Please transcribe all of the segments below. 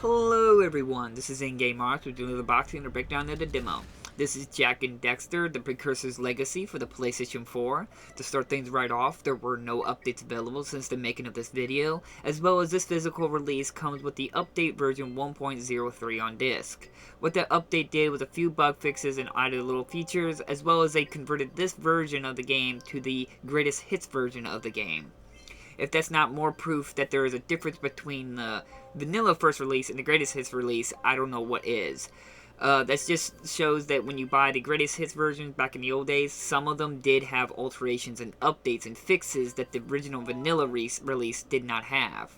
Hello everyone, this is In-Game Arts. We're doing the boxing and a breakdown of the demo. This is Jak and Daxter, the Precursor's legacy for the PlayStation 4. To start things right off, there were no updates available since the making of this video, as well as this physical release comes with the update version 1.03 on disc. What that update did was a few bug fixes and added little features, as well as they converted this version of the game to the greatest hits version of the game. If that's not more proof that there is a difference between the vanilla first release and the greatest hits release, I don't know what is. That just shows that when you buy the greatest hits version back in the old days, some of them did have alterations and updates and fixes that the original vanilla release did not have.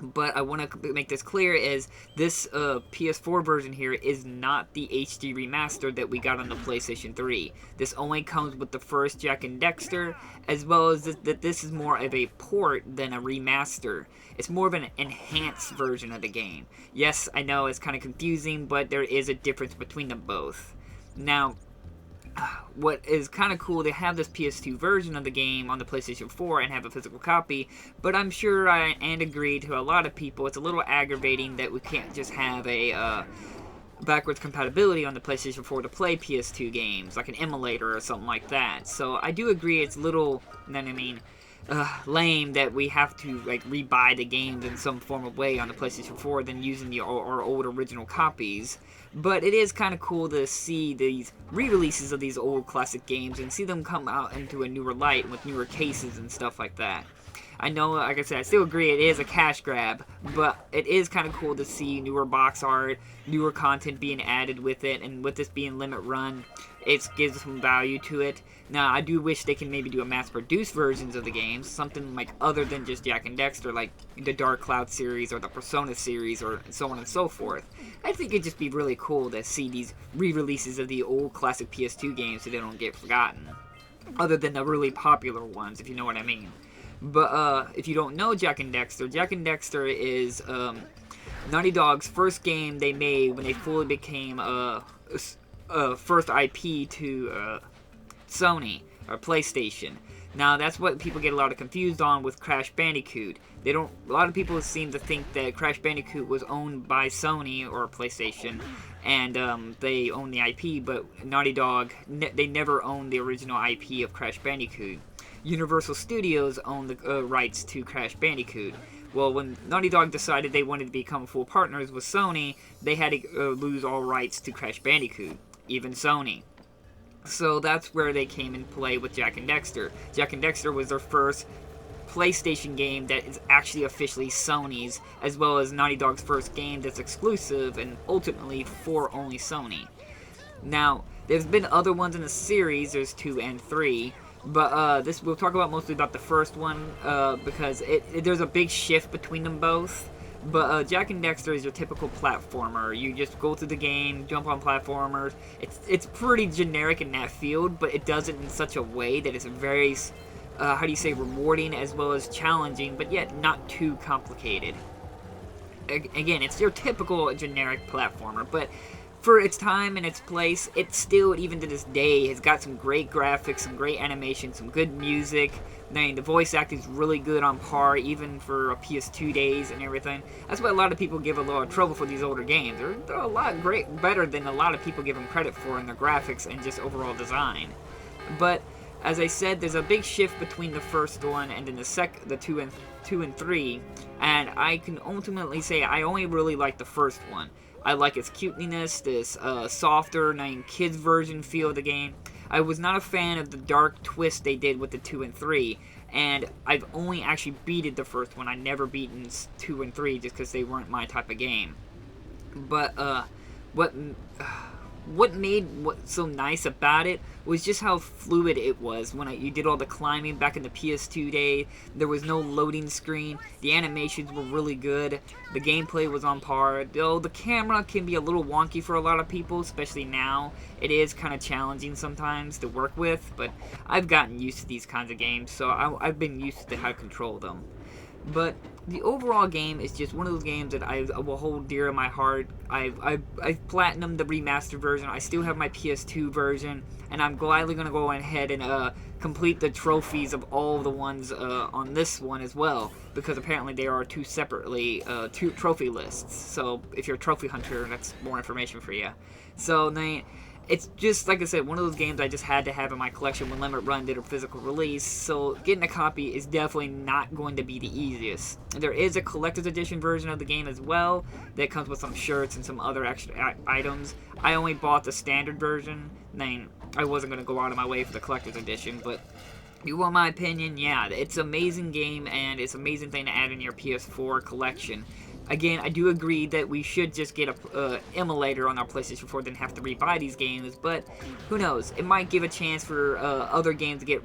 But I want to make this clear is this PS4 version here is not the HD remaster that we got on the PlayStation 3. This only comes with the first Jak and Daxter, as well as that this is more of a port than a remaster. It's more of an enhanced version of the game. Yes, I know it's kind of confusing, but there is a difference between them both. Now, what is kind of cool, they have this PS2 version of the game on the PlayStation 4 and have a physical copy, but I'm sure and agree to a lot of people it's a little aggravating that we can't just have a backwards compatibility on the PlayStation 4 to play PS2 games, like an emulator or something like that. So I do agree it's a little, lame that we have to like rebuy the games in some form of way on the PlayStation 4 than using our old original copies. But it is kind of cool to see these re-releases of these old classic games and see them come out into a newer light with newer cases and stuff like that. I know, like I said, I still agree it is a cash grab, but it is kind of cool to see newer box art, newer content being added with it, and with this being limit run, it gives some value to it. Now, I do wish they can maybe do a mass-produced versions of the games, something like other than just Jak and Daxter, like the Dark Cloud series or the Persona series or so on and so forth. I think it'd just be really cool to see these re-releases of the old classic PS2 games so they don't get forgotten. Other than the really popular ones, if you know what I mean. But if you don't know Jak and Daxter is Naughty Dog's first game they made when they fully became first IP to Sony or PlayStation. Now that's what people get a lot of confused on with Crash Bandicoot. A lot of people seem to think that Crash Bandicoot was owned by Sony or PlayStation, and they own the IP. But Naughty Dog, they never owned the original IP of Crash Bandicoot. Universal Studios owned the rights to Crash Bandicoot. Well, when Naughty Dog decided they wanted to become full partners with Sony, they had to lose all rights to Crash Bandicoot, even Sony. So that's where they came in play with Jak and Daxter. Jak and Daxter was their first PlayStation game that is actually officially Sony's, as well as Naughty Dog's first game that's exclusive and ultimately for only Sony. Now, there's been other ones in the series, there's 2 and 3, but we'll talk about mostly about the first one because there's a big shift between them both. But Jak and Daxter is your typical platformer. You just go through the game, jump on platformers. It's pretty generic in that field, but it does it in such a way that it's very, rewarding as well as challenging, but yet not too complicated. Again, it's your typical generic platformer, but for its time and its place, it still, even to this day, has got some great graphics, some great animation, some good music. I mean, the voice acting is really good on par, even for PS2 days and everything. That's why a lot of people give a lot of trouble for these older games. They're a lot better than a lot of people give them credit for in their graphics and just overall design. But as I said, there's a big shift between the first one and then the two and 3, and I can ultimately say I only really like the first one. I like its cuteness, this softer, kids version feel of the game. I was not a fan of the dark twist they did with the 2 and 3, and I've only actually beaten the first one. I never beaten 2 and 3 just because they weren't my type of game. But what made so nice about it was just how fluid it was. When you did all the climbing back in the PS2 day, there was no loading screen. The animations were really good. The gameplay was on par. Though the camera can be a little wonky for a lot of people, especially now. It is kind of challenging sometimes to work with, but I've gotten used to these kinds of games, so I've been used to how to control them. But the overall game is just one of those games that I will hold dear in my heart. I've platinumed the remastered version. I still have my PS2 version, and I'm gladly going to go ahead and complete the trophies of all the ones on this one as well, because apparently there are two separately two trophy lists. So if you're a trophy hunter, that's more information for you. So then, it's just, like I said, one of those games I just had to have in my collection when Limit Run did a physical release, so getting a copy is definitely not going to be the easiest. There is a collector's edition version of the game as well that comes with some shirts and some other extra items. I only bought the standard version, then I wasn't going to go out of my way for the collector's edition, but you want my opinion? Yeah, it's an amazing game, and it's an amazing thing to add in your PS4 collection. Again, I do agree that we should just get a emulator on our PlayStation 4 than have to rebuy these games, but who knows? It might give a chance for other games to get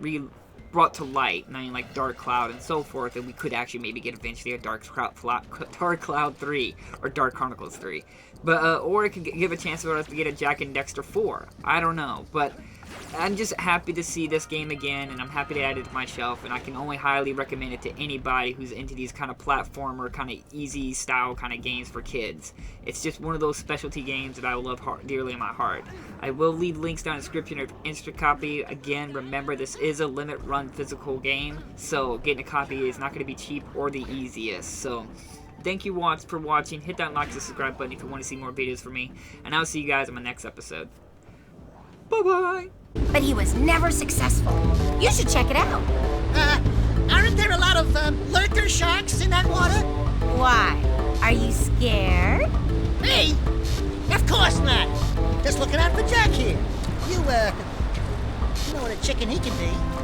brought to light, I mean, like Dark Cloud and so forth, and we could actually maybe get eventually a Dark Cloud 3 or Dark Chronicles 3. But or it could give a chance for us to get a Jak and Daxter 4. I don't know, but I'm just happy to see this game again, and I'm happy to add it to my shelf, and I can only highly recommend it to anybody who's into these kind of platformer, kind of easy style kind of games for kids. It's just one of those specialty games that I will love dearly in my heart. I will leave links down in the description of instant copy. Again, remember, this is a limit run physical game, so getting a copy is not going to be cheap or the easiest. So thank you for watching. Hit that like and subscribe button if you want to see more videos from me, and I'll see you guys in my next episode. Bye-bye! But he was never successful. You should check it out. Aren't there a lot of lurker sharks in that water? Why? Are you scared? Me? Of course not. Just looking out for Jack here. You know what a chicken he can be.